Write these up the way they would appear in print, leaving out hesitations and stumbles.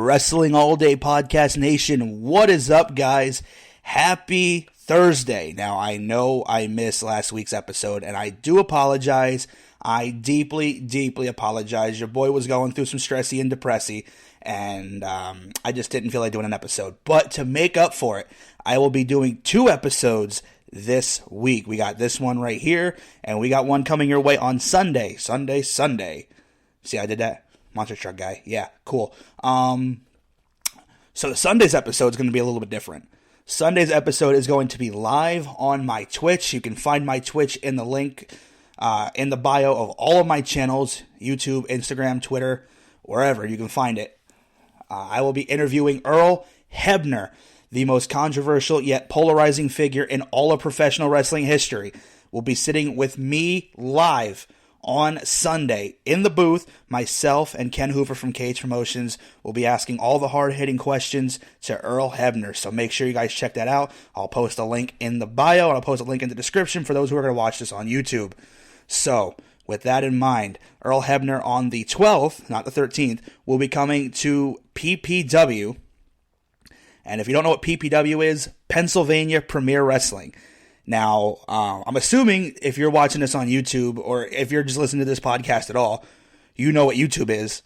Wrestling All Day Podcast Nation, what is up, guys? Happy Thursday. Now, I know I missed last week's episode, and I do apologize. I deeply, deeply apologize. Your boy was going through some stressy and depressy, and I just didn't feel like doing an episode. But to make up for it, I will be doing 2 episodes this week. We got this one right here, and we got one coming your way on Sunday. Sunday. See, I did that? Monster Truck guy. Yeah, cool. So Sunday's episode is going to be a little bit different. Sunday's episode is going to be live on my Twitch. You can find my Twitch in the link in the bio of all of my channels, YouTube, Instagram, Twitter, wherever you can find it. I will be interviewing Earl Hebner, the most controversial yet polarizing figure in all of professional wrestling history. Will be sitting with me live on Sunday in the booth. Myself and Ken Hoover from Cage Promotions will be asking all the hard-hitting questions to Earl Hebner. So make sure you guys check that out. I'll post a link in the bio, and I'll post a link in the description for those who are going to watch this on YouTube. So, with that in mind, Earl Hebner on the 12th, not the 13th, will be coming to PPW. And if you don't know what PPW is, Pennsylvania Premier Wrestling. Now, I'm assuming if you're watching this on YouTube, or if you're just listening to this podcast at all, you know what YouTube is.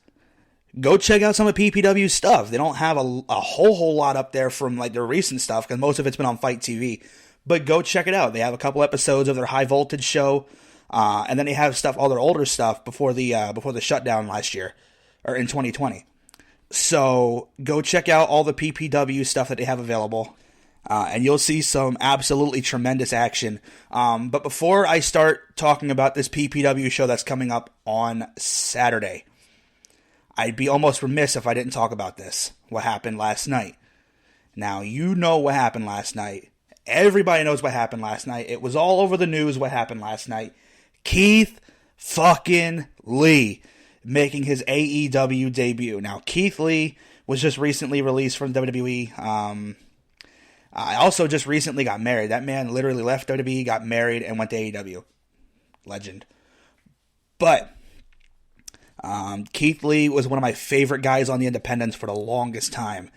Go check out some of PPW's stuff. They don't have a whole lot up there from like their recent stuff, because most of it's been on Fight TV. But go check it out. They have a couple episodes of their High Voltage show, and then they have stuff, all their older stuff before the shutdown last year, or in 2020. So go check out all the PPW stuff that they have available. And you'll see some absolutely tremendous action. But before I start talking about this PPW show that's coming up on Saturday, I'd be almost remiss if I didn't talk about this, what happened last night. Now, you know what happened last night. Everybody knows what happened last night. It was all over the news what happened last night. Keith fucking Lee making his AEW debut. Now, Keith Lee was just recently released from WWE. I also just recently got married. That man literally left WWE, got married, and went to AEW. Legend. But Keith Lee was one of my favorite guys on the independents for the longest time.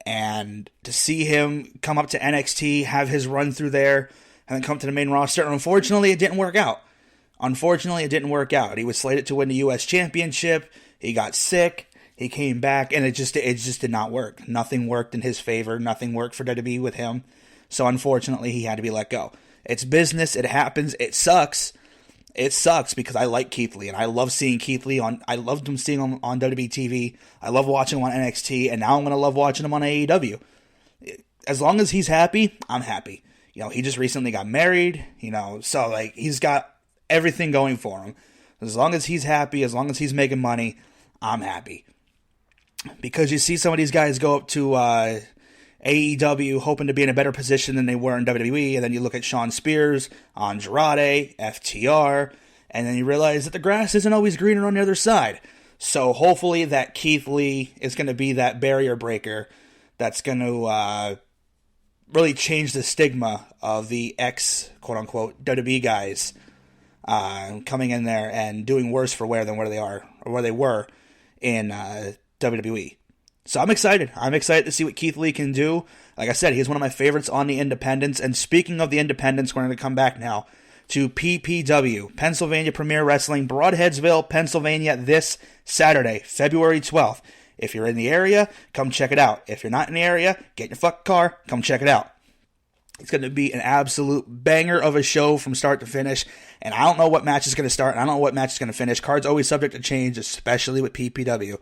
And to see him come up to NXT, have his run through there, and then come to the main roster, and unfortunately it didn't work out. He was slated to win the U.S. Championship. He got sick. He came back, and it just did not work. Nothing worked in his favor. Nothing worked for WWE with him. So, unfortunately, he had to be let go. It's business. It happens. It sucks. It sucks because I like Keith Lee, and I love seeing Keith Lee I loved him seeing him on WWE TV. I love watching him on NXT, and now I'm going to love watching him on AEW. As long as he's happy, I'm happy. You know, he just recently got married, so, like, he's got everything going for him. As long as he's happy, as long as he's making money, I'm happy. Because you see some of these guys go up to AEW hoping to be in a better position than they were in WWE, and then you look at Shawn Spears, Andrade, FTR, and then you realize that the grass isn't always greener on the other side. So hopefully that Keith Lee is going to be that barrier breaker that's going to really change the stigma of the ex-quote-unquote WWE guys coming in there and doing worse for wear than where they are, or where they were in WWE. So I'm excited. I'm excited to see what Keith Lee can do. Like I said, he's one of my favorites on the independents. And speaking of the independents, we're going to come back now to PPW, Pennsylvania Premier Wrestling, Broadheadsville, Pennsylvania, this Saturday, February 12th. If you're in the area, come check it out. If you're not in the area, get in your fucking car, come check it out. It's going to be an absolute banger of a show from start to finish. And I don't know what match is going to start, and I don't know what match is going to finish. Card's always subject to change, especially with PPW.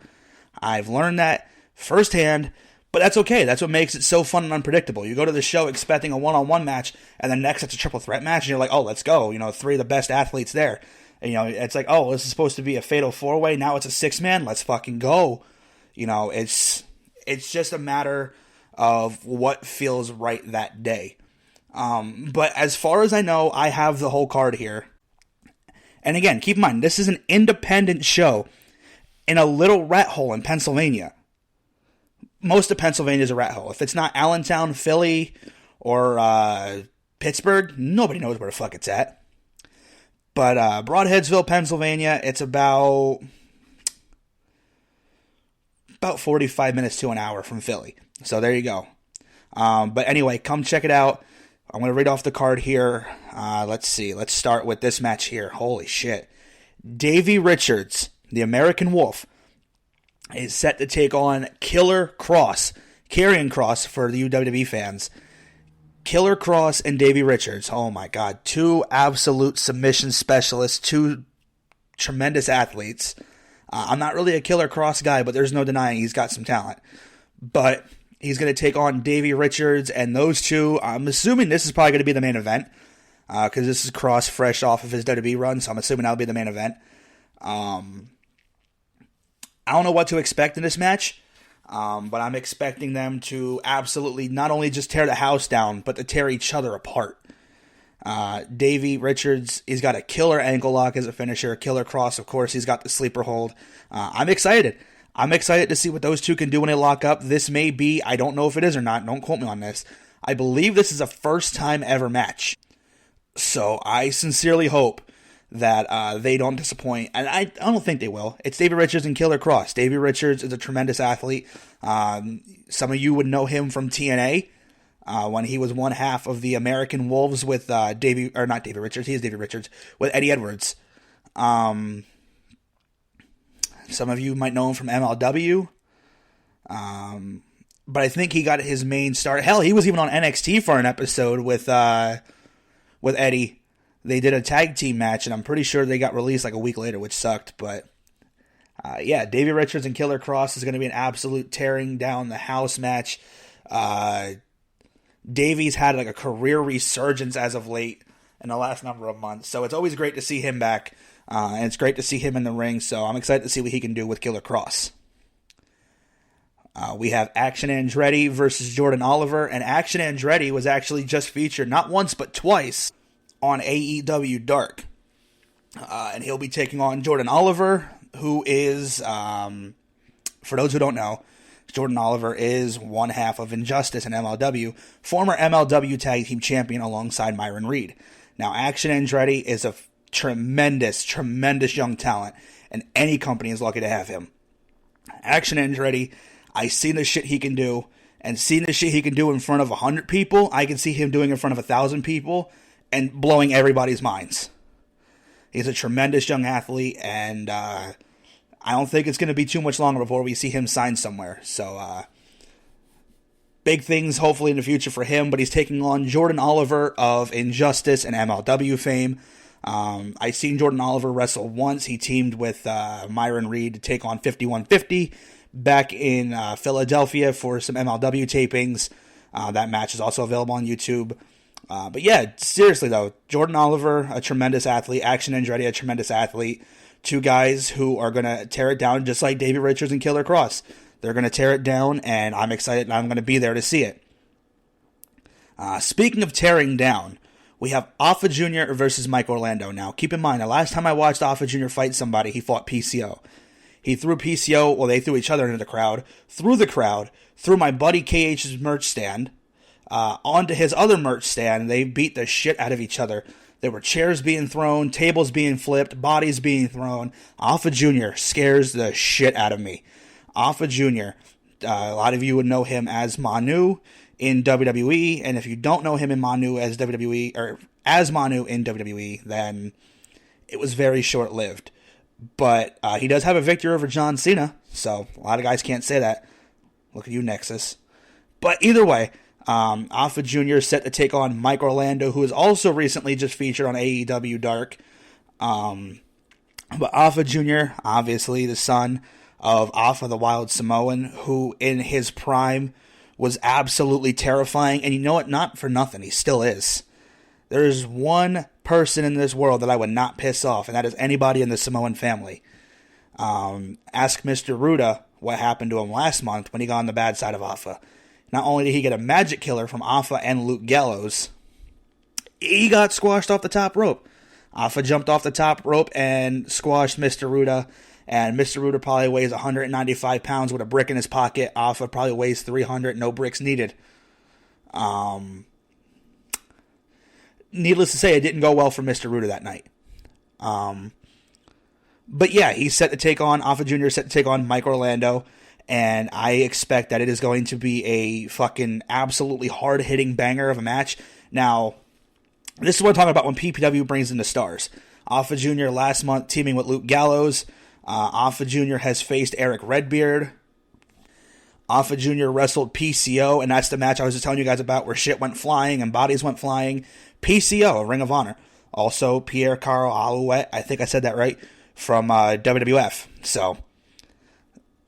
I've learned that firsthand, but that's okay. That's what makes it so fun and unpredictable. You go to the show expecting a one-on-one match, and then next it's a triple threat match, and you're like, oh, let's go. 3 of the best athletes there. And, it's like, oh, this is supposed to be a fatal 4-way. Now it's a 6-man. Let's fucking go. It's just a matter of what feels right that day. But as far as I know, I have the whole card here. And again, keep in mind, this is an independent show in a little rat hole in Pennsylvania. Most of Pennsylvania is a rat hole. If it's not Allentown, Philly, or Pittsburgh, nobody knows where the fuck it's at. But Broadheadsville, Pennsylvania, it's about about 45 minutes to an hour from Philly. So there you go. But anyway, come check it out. I'm going to read off the card here. Let's see. Let's start with this match here. Holy shit. Davey Richards, the American Wolf, is set to take on Killer Kross, Karrion Kross for the WWE fans. Killer Kross and Davey Richards. Oh my God. Two absolute submission specialists. Two tremendous athletes. I'm not really a Killer Kross guy, but there's no denying he's got some talent. But he's going to take on Davey Richards, and those two, I'm assuming this is probably going to be the main event, because this is Kross fresh off of his WWE run, so I'm assuming that'll be the main event. I don't know what to expect in this match, but I'm expecting them to absolutely not only just tear the house down, but to tear each other apart. Davey Richards, he's got a killer ankle lock as a finisher. Killer Kross, of course, he's got the sleeper hold. I'm excited. I'm excited to see what those two can do when they lock up. This may be, I don't know if it is or not, don't quote me on this. I believe this is a first time ever match. So I sincerely hope that they don't disappoint, and I don't think they will. It's Davey Richards and Killer Kross. Davey Richards is a tremendous athlete. Some of you would know him from TNA when he was one half of the American Wolves with not Davey Richards, he is Davey Richards, with Eddie Edwards. Some of you might know him from MLW. But I think he got his main start. Hell, he was even on NXT for an episode with Eddie. They did a tag team match, and I'm pretty sure they got released like a week later, which sucked. But yeah, Davey Richards and Killer Kross is going to be an absolute tearing down the house match. Davey's had like a career resurgence as of late in the last number of months, so it's always great to see him back. And it's great to see him in the ring, so I'm excited to see what he can do with Killer Kross. We have Action Andretti versus Jordan Oliver, and Action Andretti was actually just featured not once but twice on AEW Dark. And he'll be taking on Jordan Oliver, who is, for those who don't know, Jordan Oliver is one half of Injustice in MLW, former MLW Tag Team Champion alongside Myron Reed. Now, Action Andretti is a tremendous, tremendous young talent, and any company is lucky to have him. Action Andretti, I seen the shit he can do, and seeing the shit he can do in front of 100 people, I can see him doing in front of 1,000 people, and blowing everybody's minds. He's a tremendous young athlete, and I don't think it's going to be too much longer before we see him sign somewhere. So, big things hopefully in the future for him, but he's taking on Jordan Oliver of Injustice and MLW fame. I seen Jordan Oliver wrestle once. He teamed with Myron Reed to take on 5150 back in Philadelphia for some MLW tapings. That match is also available on YouTube. But yeah, seriously though, Jordan Oliver, a tremendous athlete. Action Andretti, a tremendous athlete. Two guys who are going to tear it down just like Davey Richards and Killer Kross. They're going to tear it down, and I'm excited, and I'm going to be there to see it. Speaking of tearing down, we have Alpha Jr. versus Mike Orlando. Now, keep in mind, the last time I watched Alpha Jr. fight somebody, he fought PCO. He threw PCO, well, they threw each other into the crowd, threw my buddy KH's merch stand, onto his other merch stand. They beat the shit out of each other. There were chairs being thrown, tables being flipped, bodies being thrown. Alpha Jr. scares the shit out of me. Alpha Jr., a lot of you would know him as Manu in WWE, and if you don't know him in Manu as WWE, or as Manu in WWE, then it was very short-lived. But he does have a victory over John Cena, so a lot of guys can't say that. Look at you, Nexus. But either way, Alpha Jr. is set to take on Mike Orlando, who is also recently just featured on AEW Dark. But Alpha Jr., obviously the son of Alpha the Wild Samoan, who in his prime was absolutely terrifying. And you know what? Not for nothing. He still is. There's one person in this world that I would not piss off, and that is anybody in the Samoan family. Ask Mr. Ruda what happened to him last month when he got on the bad side of Alpha. Not only did he get a magic killer from Alpha and Luke Gallows, he got squashed off the top rope. Alpha jumped off the top rope and squashed Mr. Ruda, and Mr. Ruda probably weighs 195 pounds with a brick in his pocket. Alpha probably weighs 300, no bricks needed. Needless to say, it didn't go well for Mr. Ruda that night. But yeah, he's set to take on, Alpha Jr. is set to take on Mike Orlando. and I expect that it is going to be a fucking absolutely hard-hitting banger of a match. Now, this is what I'm talking about when PPW brings in the stars. Alpha Jr. last month teaming with Luke Gallows. Alpha Jr. has faced Eric Redbeard. Alpha Jr. wrestled PCO, and that's the match I was just telling you guys about where shit went flying and bodies went flying. PCO, Ring of Honor. Also, Pierre Carl Alouette, I think I said that right, from WWF. So,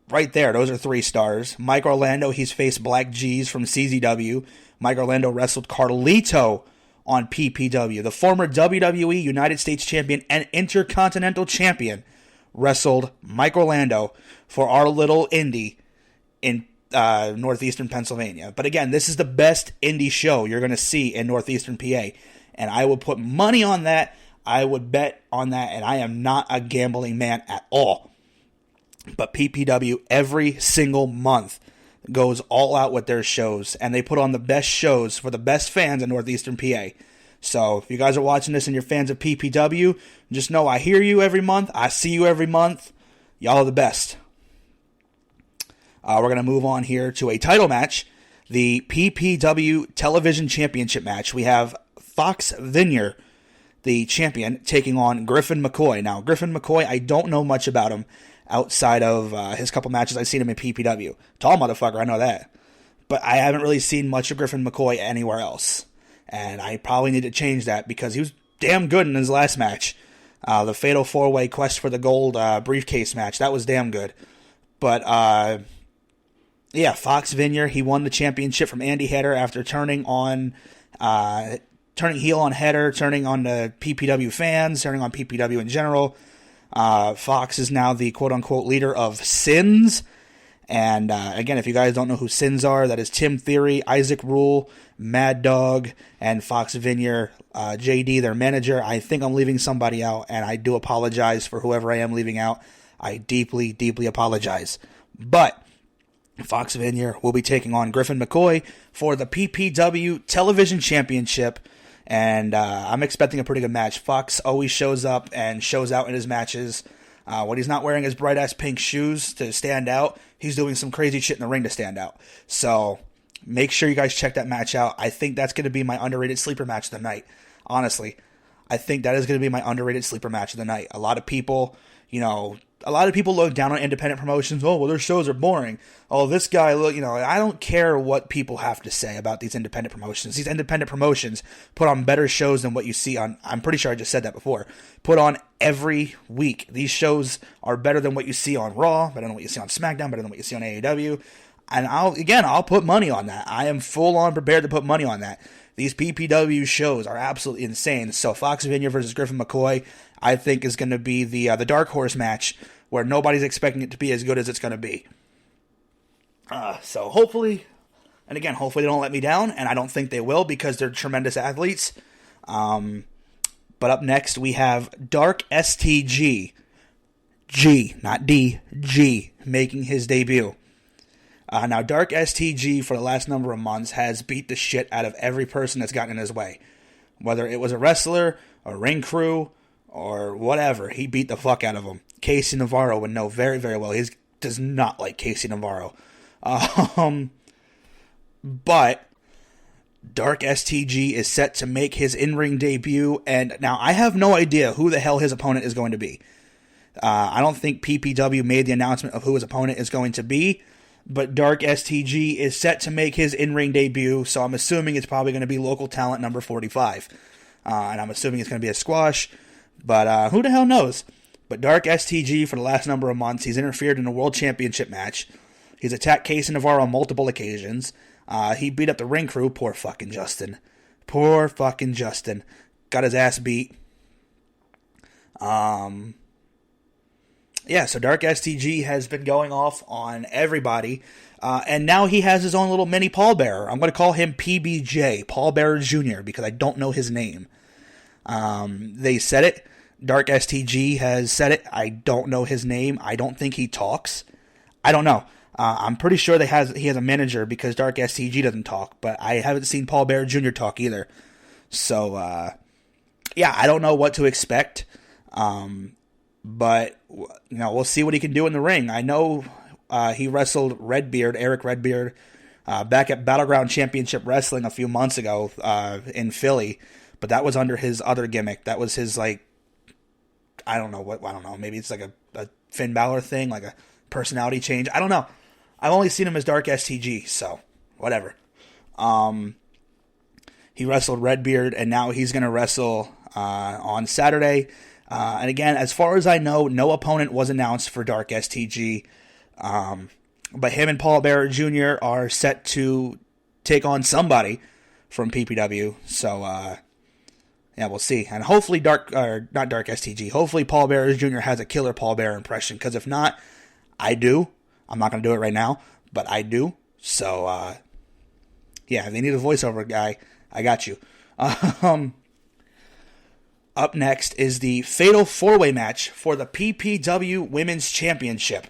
right there, those are 3 stars. Mike Orlando, he's faced Black G's from CZW. Mike Orlando wrestled Carlito on PPW. The former WWE United States Champion and Intercontinental Champion wrestled Mike Orlando for our little indie in northeastern Pennsylvania. But again, this is the best indie show you're going to see in northeastern PA. And I would put money on that. I would bet on that. And I am not a gambling man at all. But PPW every single month goes all out with their shows. And they put on the best shows for the best fans in northeastern PA. So if you guys are watching this and you're fans of PPW, just know I hear you every month. I see you every month. Y'all are the best. We're going to move on here to a title match, the PPW Television Championship match. We have Fox Vineyard, the champion, taking on Griffin McCoy. Now, Griffin McCoy, I don't know much about him outside of his couple matches I've seen him in PPW. Tall motherfucker, I know that. But I haven't really seen much of Griffin McCoy anywhere else. And I probably need to change that because he was damn good in his last match. The Fatal 4-Way Quest for the Gold briefcase match. That was damn good. But, yeah, Fox Vineyard, he won the championship from Andy Header after turning heel on Header, turning on the PPW fans, turning on PPW in general. Fox is now the quote-unquote leader of Sins. And again, if you guys don't know who Sins are, that is Tim Theory, Isaac Rule, Mad Dog, and Fox Vineyard, JD, their manager. I think I'm leaving somebody out, and I do apologize for whoever I am leaving out. I deeply, deeply apologize. But Fox Vineyard will be taking on Griffin McCoy for the PPW Television Championship, and I'm expecting a pretty good match. Fox always shows up and shows out in his matches. When he's not wearing his bright-ass pink shoes to stand out, he's doing some crazy shit in the ring to stand out. So make sure you guys check that match out. I think that's going to be my underrated sleeper match of the night. Honestly, I think that is going to be my underrated sleeper match of the night. A lot of people look down on independent promotions. Oh, well, their shows are boring. Oh, this guy, I don't care what people have to say about these independent promotions. These independent promotions put on better shows than what you see on, I'm pretty sure I just said that before, put on every week. These shows are better than what you see on Raw, better than what you see on SmackDown, better than what you see on AEW. And I'll put money on that. I am full on prepared to put money on that. These PPW shows are absolutely insane. So Fox Vineyard versus Griffin McCoy, I think, is going to be the dark horse match where nobody's expecting it to be as good as it's going to be. So hopefully they don't let me down, and I don't think they will because they're tremendous athletes. But up next, we have Dark STG, G, not D, G, making his debut. Now, Dark STG, for the last number of months, has beat the shit out of every person that's gotten in his way. Whether it was a wrestler, a ring crew, or whatever, he beat the fuck out of them. Casey Navarro would know very, very well. He does not like Casey Navarro. But Dark STG is set to make his in-ring debut, and now I have no idea who the hell his opponent is going to be. I don't think PPW made the announcement of who his opponent is going to be, but Dark STG is set to make his in-ring debut, so I'm assuming it's probably going to be local talent number 45. And I'm assuming it's going to be a squash, but who the hell knows? But Dark STG, for the last number of months, he's interfered in a World Championship match. He's attacked Casey Navarro on multiple occasions. He beat up the ring crew. Poor fucking Justin. Got his ass beat. Yeah, so Dark STG has been going off on everybody. And now he has his own little mini pallbearer. I'm going to call him PBJ, Paul Bearer Jr., because I don't know his name. They said it. Dark STG has said it. I don't know his name. I don't think he talks. I don't know. I'm pretty sure he has a manager because Dark STG doesn't talk, but I haven't seen Paul Bearer Jr. talk either. So, yeah, I don't know what to expect. But, we'll see what he can do in the ring. I know he wrestled Redbeard, Eric Redbeard, back at Battleground Championship Wrestling a few months ago in Philly. But that was under his other gimmick. That was his, like, I don't know. Maybe it's like a Finn Balor thing, like a personality change. I don't know. I've only seen him as Dark STG, so whatever. He wrestled Redbeard, and now he's going to wrestle on Saturday. And again, as far as I know, no opponent was announced for Dark STG. But him and Paul Bearer Jr. are set to take on somebody from PPW. So, yeah, we'll see. And hopefully not Dark STG. Hopefully Paul Bearer Jr. has a killer Paul Bearer impression. Because if not, I do. I'm not going to do it right now, but I do. So, yeah, if they need a voiceover guy, I got you. Up next is the Fatal 4-Way match for the PPW Women's Championship.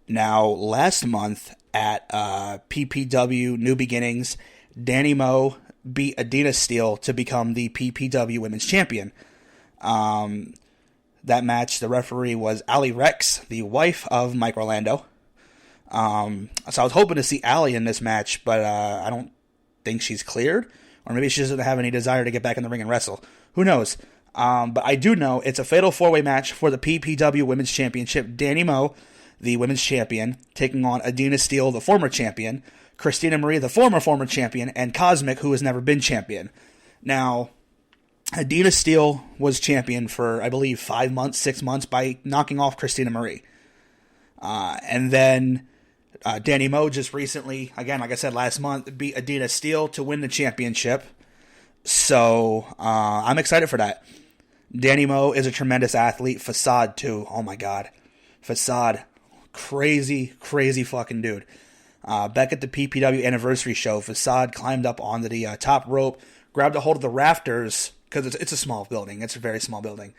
Now, last month at PPW New Beginnings, Danny Moe beat Adina Steele to become the PPW Women's Champion. That match, the referee was Allie Rex, the wife of Mike Orlando. So I was hoping to see Allie in this match, but I don't think she's cleared. Or maybe she doesn't have any desire to get back in the ring and wrestle. Who knows? But I do know it's a Fatal 4-Way match for the PPW Women's Championship. Danny Moe, the Women's Champion, taking on Adina Steele, the former champion, Christina Marie, the former champion, and Cosmic, who has never been champion. Now, Adina Steele was champion for, I believe, 5 months, 6 months by knocking off Christina Marie. And then Danny Moe just recently, again, like I said last month, beat Adina Steele to win the championship. So I'm excited for that. Danny Moe is a tremendous athlete. Facade, too. Oh, my God. Facade. Crazy fucking dude. Back at the PPW anniversary show, Facade climbed up onto the top rope, grabbed a hold of the rafters, because it's a small building. It's a very small building.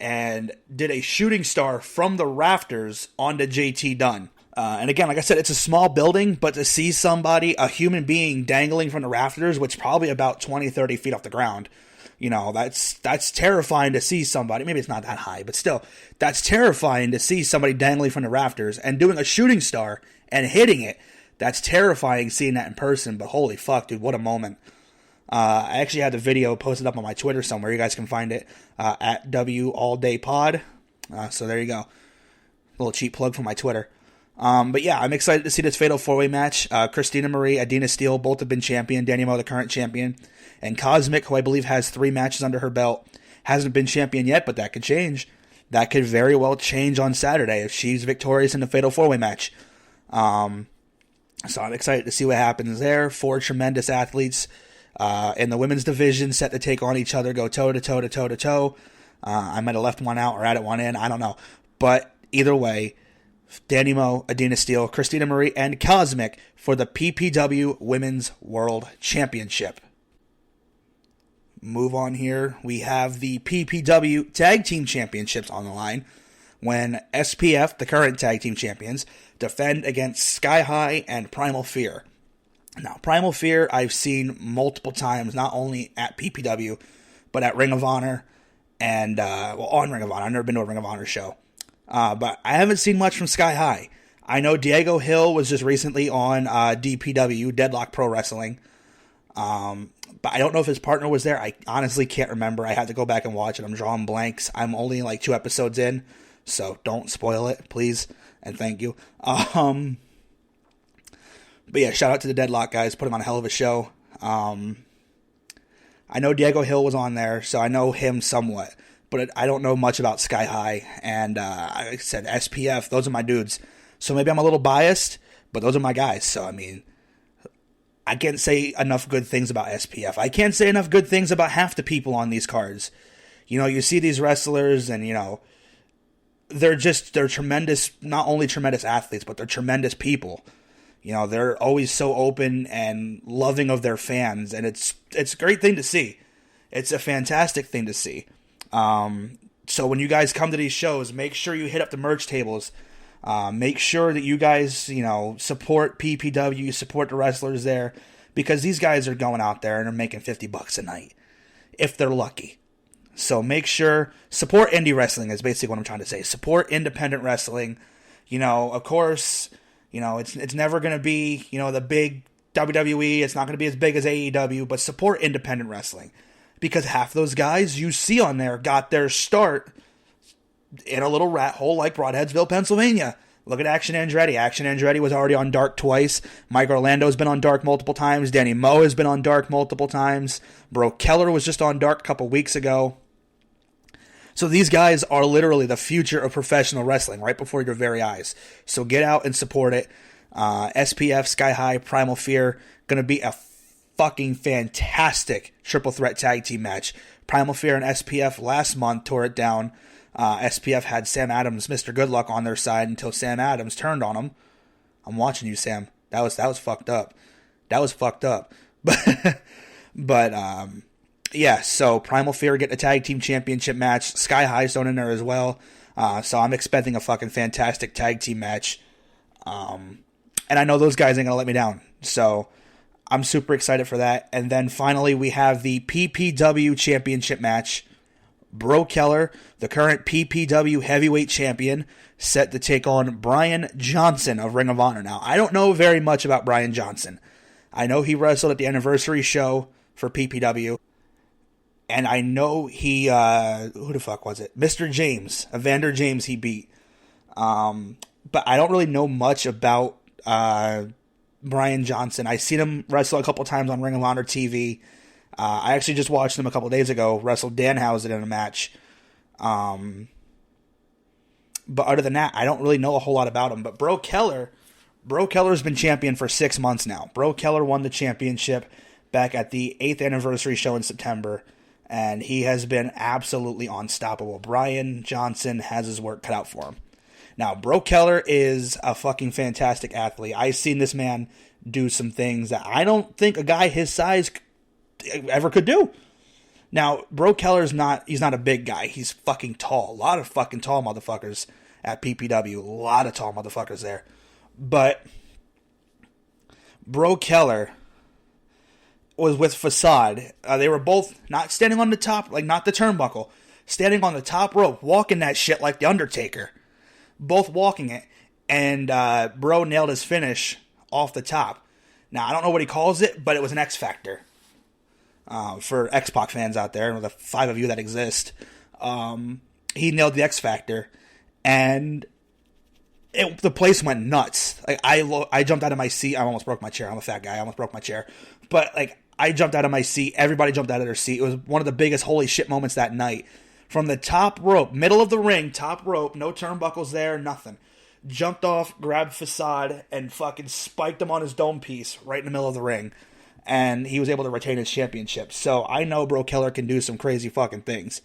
And did a shooting star from the rafters onto JT Dunn. And again, like I said, it's a small building, but to see somebody, a human being, dangling from the rafters, which is probably about 20, 30 feet off the ground, you know, that's terrifying to see somebody. Maybe it's not that high, but still, that's terrifying to see somebody dangling from the rafters and doing a shooting star and hitting it. That's terrifying seeing that in person, but holy fuck, dude, what a moment. I actually had the video posted up on my Twitter somewhere. You guys can find it at WAllDayPod. So there you go. A little cheap plug for my Twitter. But yeah, I'm excited to see this Fatal 4-Way match. Christina Marie, Adina Steele, both have been champion. Danny Moe, the current champion. And Cosmic, who I believe has 3 matches under her belt, hasn't been champion yet, but that could change. That could very well change on Saturday if she's victorious in the Fatal 4-Way match. So I'm excited to see what happens there. 4 tremendous athletes in the women's division set to take on each other, go toe-to-toe to toe-to-toe. I might have left one out or added one in. I don't know. But either way, Danny Moe, Adina Steele, Christina Marie, and Cosmic for the PPW Women's World Championship. Move on here. We have the PPW Tag Team Championships on the line when SPF, the current Tag Team Champions, defend against Sky High and Primal Fear. Now, Primal Fear I've seen multiple times, not only at PPW, but at Ring of Honor and, on Ring of Honor. I've never been to a Ring of Honor show. But I haven't seen much from Sky High. I know Diego Hill was just recently on DPW, Deadlock Pro Wrestling. But I don't know if his partner was there. I honestly can't remember. I had to go back and watch it. I'm drawing blanks. I'm only like 2 episodes in, so don't spoil it, please, and thank you. But yeah, shout out to the Deadlock guys. Put him on a hell of a show. I know Diego Hill was on there, so I know him somewhat. But I don't know much about Sky High. And like I said, SPF, those are my dudes. So maybe I'm a little biased, but those are my guys. So, I mean, I can't say enough good things about SPF. I can't say enough good things about half the people on these cards. You know, you see these wrestlers and, you know, they're tremendous, not only tremendous athletes, but they're tremendous people. You know, they're always so open and loving of their fans. And it's a great thing to see. It's a fantastic thing to see. So when you guys come to these shows, make sure you hit up the merch tables. Make sure that you guys, you know, support PPW, support the wrestlers there, because these guys are going out there and are making $50 a night, if they're lucky. So make sure, support indie wrestling is basically what I'm trying to say. Support independent wrestling. You know, of course, It's never going to be, the big WWE. It's not going to be as big as AEW, but support independent wrestling. Because half those guys you see on there got their start in a little rat hole like Broadheadsville, Pennsylvania. Look at Action Andretti. Action Andretti was already on Dark twice. Mike Orlando's been on Dark multiple times. Danny Moe has been on Dark multiple times. Bro Keller was just on Dark a couple weeks ago. So these guys are literally the future of professional wrestling right before your very eyes. So get out and support it. SPF, Sky High, Primal Fear, going to be a fucking fantastic triple threat tag team match. Primal Fear and SPF last month tore it down. SPF had Sam Adams, Mr. Goodluck on their side until Sam Adams turned on him. I'm watching you, Sam. That was fucked up. That was fucked up. But yeah, so Primal Fear getting a tag team championship match. Sky High's thrown in there as well. So I'm expecting a fucking fantastic tag team match. And I know those guys ain't gonna let me down. So I'm super excited for that. And then finally we have the PPW championship match. Bro Keller, the current PPW heavyweight champion, set to take on Brian Johnson of Ring of Honor. Now, I don't know very much about Brian Johnson. I know he wrestled at the anniversary show for PPW. And I know he, who the fuck was it? Mr. James, Evander James he beat. But I don't really know much about Brian Johnson. I've seen him wrestle a couple times on Ring of Honor TV. I actually just watched him a couple days ago, wrestle Danhausen in a match. But other than that, I don't really know a whole lot about him. But Bro Keller's been champion for 6 months now. Bro Keller won the championship back at the 8th anniversary show in September, and he has been absolutely unstoppable. Brian Johnson has his work cut out for him. Now, Bro Keller is a fucking fantastic athlete. I've seen this man do some things that I don't think a guy his size ever could do. Now, Bro Keller's he's not a big guy. He's fucking tall. A lot of fucking tall motherfuckers at PPW. A lot of tall motherfuckers there. But Bro Keller was with Facade. They were both not standing on the top, like not the turnbuckle, standing on the top rope, walking that shit like The Undertaker. Both walking it. And Bro nailed his finish off the top. Now, I don't know what he calls it, but it was an X Factor. For X-Pac fans out there, the 5 of you that exist, he nailed the X Factor, and the place went nuts. Like I jumped out of my seat. I almost broke my chair. I'm a fat guy. I almost broke my chair. But like I jumped out of my seat. Everybody jumped out of their seat. It was one of the biggest holy shit moments that night. From the top rope, middle of the ring, top rope, no turnbuckles there, nothing. Jumped off, grabbed Facade, and fucking spiked him on his dome piece right in the middle of the ring. And he was able to retain his championship. So I know Bro Keller can do some crazy fucking things.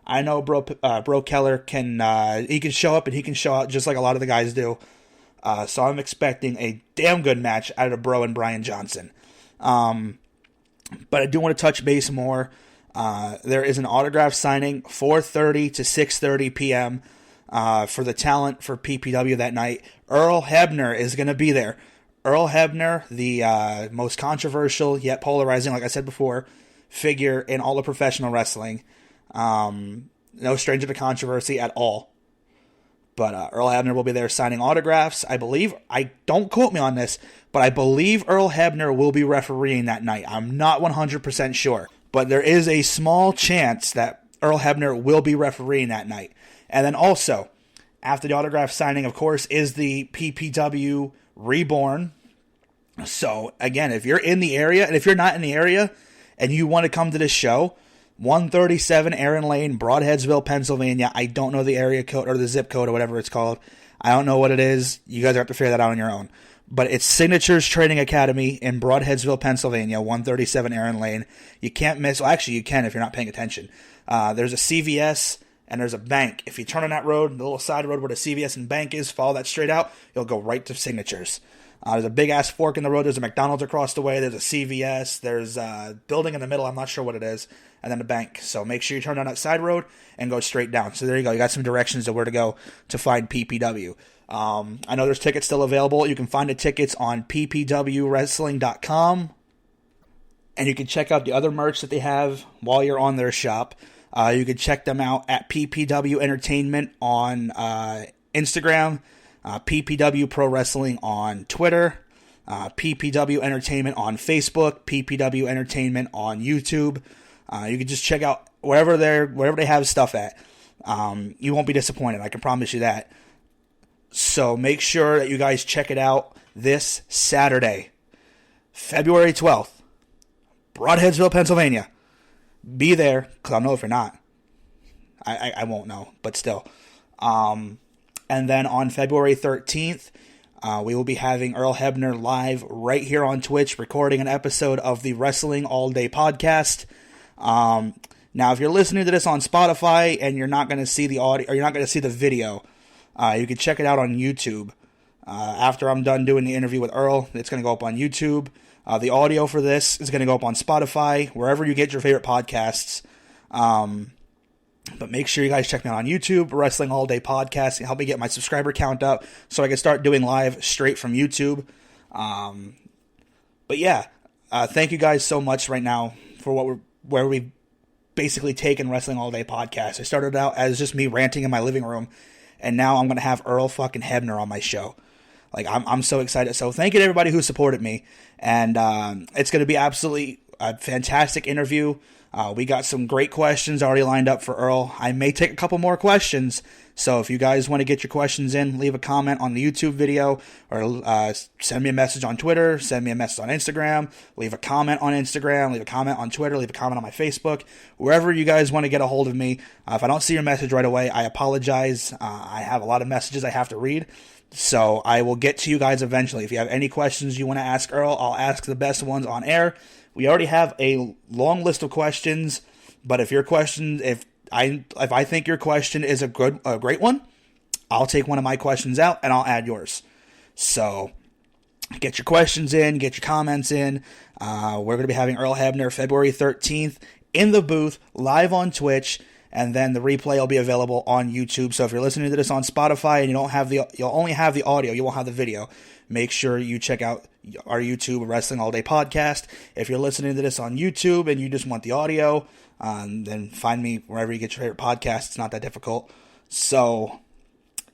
I know Bro Keller can he can show up and he can show out just like a lot of the guys do. So I'm expecting a damn good match out of Bro and Brian Johnson. But I do want to touch base more. There is an autograph signing 4:30 to 6:30 p.m. For the talent for PPW that night. Earl Hebner is going to be there. Earl Hebner, the most controversial yet polarizing, like I said before, figure in all of professional wrestling. No stranger to controversy at all. But Earl Hebner will be there signing autographs. I believe, don't quote me on this, but I believe Earl Hebner will be refereeing that night. I'm not 100% sure. But there is a small chance that Earl Hebner will be refereeing that night. And then also, after the autograph signing, of course, is the PPW Reborn. So, again, if you're in the area, and if you're not in the area, and you want to come to this show, 137 Aaron Lane, Broadheadsville, Pennsylvania. I don't know the area code, or the zip code, or whatever it's called. I don't know what it is. You guys have to figure that out on your own. But it's Signatures Training Academy in Broadheadsville, Pennsylvania, 137 Aaron Lane. You can't miss, well, actually you can if you're not paying attention. There's a CVS and there's a bank. If you turn on that road, the little side road where the CVS and bank is, follow that straight out, you'll go right to Signatures. There's a big-ass fork in the road. There's a McDonald's across the way. There's a CVS. There's a building in the middle. I'm not sure what it is. And then a bank. So make sure you turn down that side road and go straight down. So there you go. You got some directions of where to go to find PPW. I know there's tickets still available. You can find the tickets on ppwwrestling.com. And you can check out the other merch that they have while you're on their shop. You can check them out at PPW Entertainment on Instagram. PPW Pro Wrestling on Twitter, PPW Entertainment on Facebook, PPW Entertainment on YouTube. You can just check out wherever they have stuff at. You won't be disappointed, I can promise you that. So make sure that you guys check it out this Saturday, February 12th, Broadheadsville, Pennsylvania. Be there, because I'll know if you're not. I won't know, but still. And then on February 13th, we will be having Earl Hebner live right here on Twitch, recording an episode of the Wrestling All Day podcast. Now, if you're listening to this on Spotify and you're not going to see the audio, or you're not going to see the video, you can check it out on YouTube. After I'm done doing the interview with Earl, it's going to go up on YouTube. The audio for this is going to go up on Spotify, wherever you get your favorite podcasts. But make sure you guys check me out on YouTube, Wrestling All Day Podcast, and help me get my subscriber count up so I can start doing live straight from YouTube. But yeah, thank you guys so much right now for where we've basically taken Wrestling All Day Podcast. I started out as just me ranting in my living room, and now I'm going to have Earl fucking Hebner on my show. Like, I'm so excited. So thank you to everybody who supported me, and it's going to be absolutely a fantastic interview. We got some great questions already lined up for Earl. I may take a couple more questions, so if you guys want to get your questions in, leave a comment on the YouTube video, or send me a message on Twitter, send me a message on Instagram, leave a comment on Instagram, leave a comment on Twitter, leave a comment on my Facebook, wherever you guys want to get a hold of me. If I don't see your message right away, I apologize. I have a lot of messages I have to read, so I will get to you guys eventually. If you have any questions you want to ask Earl, I'll ask the best ones on air. We already have a long list of questions, but if I think your question is a great one, I'll take one of my questions out and I'll add yours. So get your questions in, get your comments in. We're going to be having Earl Hebner February 13th in the booth, live on Twitch, and then the replay will be available on YouTube. So if you're listening to this on Spotify and you'll only have the audio, you won't have the video, make sure you check out our YouTube Wrestling All Day Podcast. If you're listening to this on YouTube and you just want the audio, then find me wherever you get your favorite podcast. It's not that difficult. So,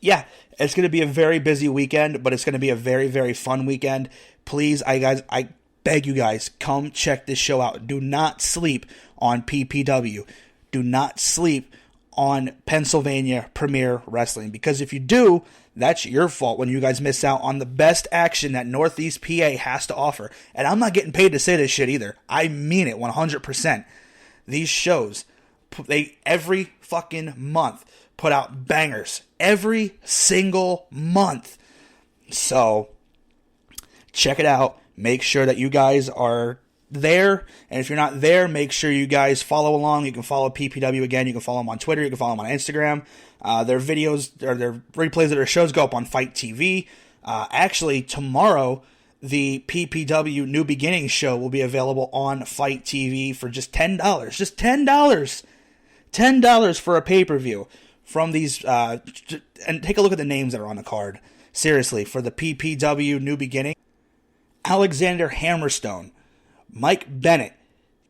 yeah, it's going to be a very busy weekend, but it's going to be a very, very fun weekend. Please, I beg you guys, come check this show out. Do not sleep on PPW. Do not sleep on Pennsylvania Premier Wrestling, because if you do, that's your fault when you guys miss out on the best action that Northeast PA has to offer. And I'm not getting paid to say this shit either. I mean it 100%. These shows, they every fucking month put out bangers. Every single month. So, check it out. Make sure that you guys are there, and if you're not there, make sure you guys follow along. You can follow PPW again. You can follow them on Twitter. You can follow them on Instagram. Their videos or their replays of their shows go up on Fight TV. Actually, tomorrow, the PPW New Beginnings show will be available on Fight TV for just $10. Just $10. $10 for a pay-per-view from these. And take a look at the names that are on the card. Seriously, for the PPW New Beginning, Alexander Hammerstone, Mike Bennett,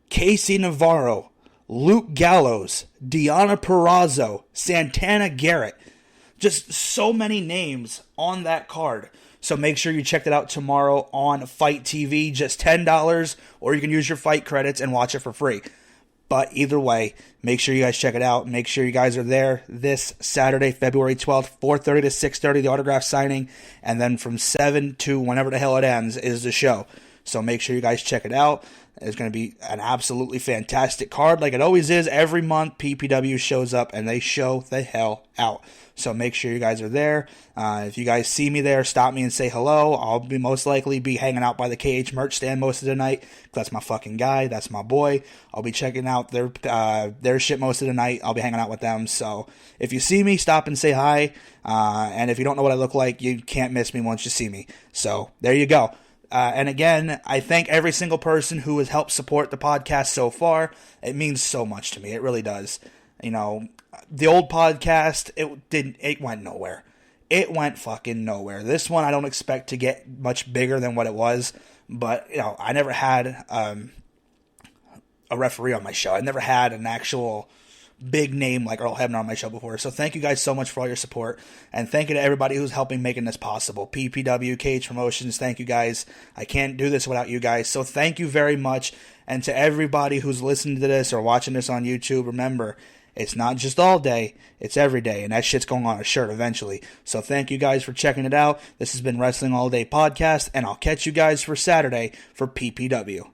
Casey Navarro, Luke Gallows, Deanna Perrazzo, Santana Garrett. Just so many names on that card. So make sure you check that out tomorrow on Fight TV. Just $10, or you can use your Fight credits and watch it for free. But either way, make sure you guys check it out. Make sure you guys are there this Saturday, February 12th, 4:30 to 6:30, the autograph signing. And then from 7 to whenever the hell it ends is the show. So make sure you guys check it out. It's going to be an absolutely fantastic card, like it always is. Every month, PPW shows up, and they show the hell out. So make sure you guys are there. If you guys see me there, stop me and say hello. I'll be most likely be hanging out by the KH merch stand most of the night. That's my fucking guy. That's my boy. I'll be checking out their shit most of the night. I'll be hanging out with them. So if you see me, stop and say hi. And if you don't know what I look like, you can't miss me once you see me. So there you go. And again, I thank every single person who has helped support the podcast so far. It means so much to me. It really does. You know, the old podcast, it went nowhere. It went fucking nowhere. This one, I don't expect to get much bigger than what it was. But, you know, I never had a referee on my show. I never had an actual big name like Earl Hebner on my show before. So thank you guys so much for all your support, and thank you to everybody who's helping making this possible. PPW, Cage Promotions, thank you guys. I can't do this without you guys, so thank you very much. And to everybody who's listening to this or watching this on YouTube, remember, it's not just all day, it's every day, and that shit's going on a shirt eventually. So thank you guys for checking it out. This has been Wrestling All Day Podcast, and I'll catch you guys for Saturday for PPW.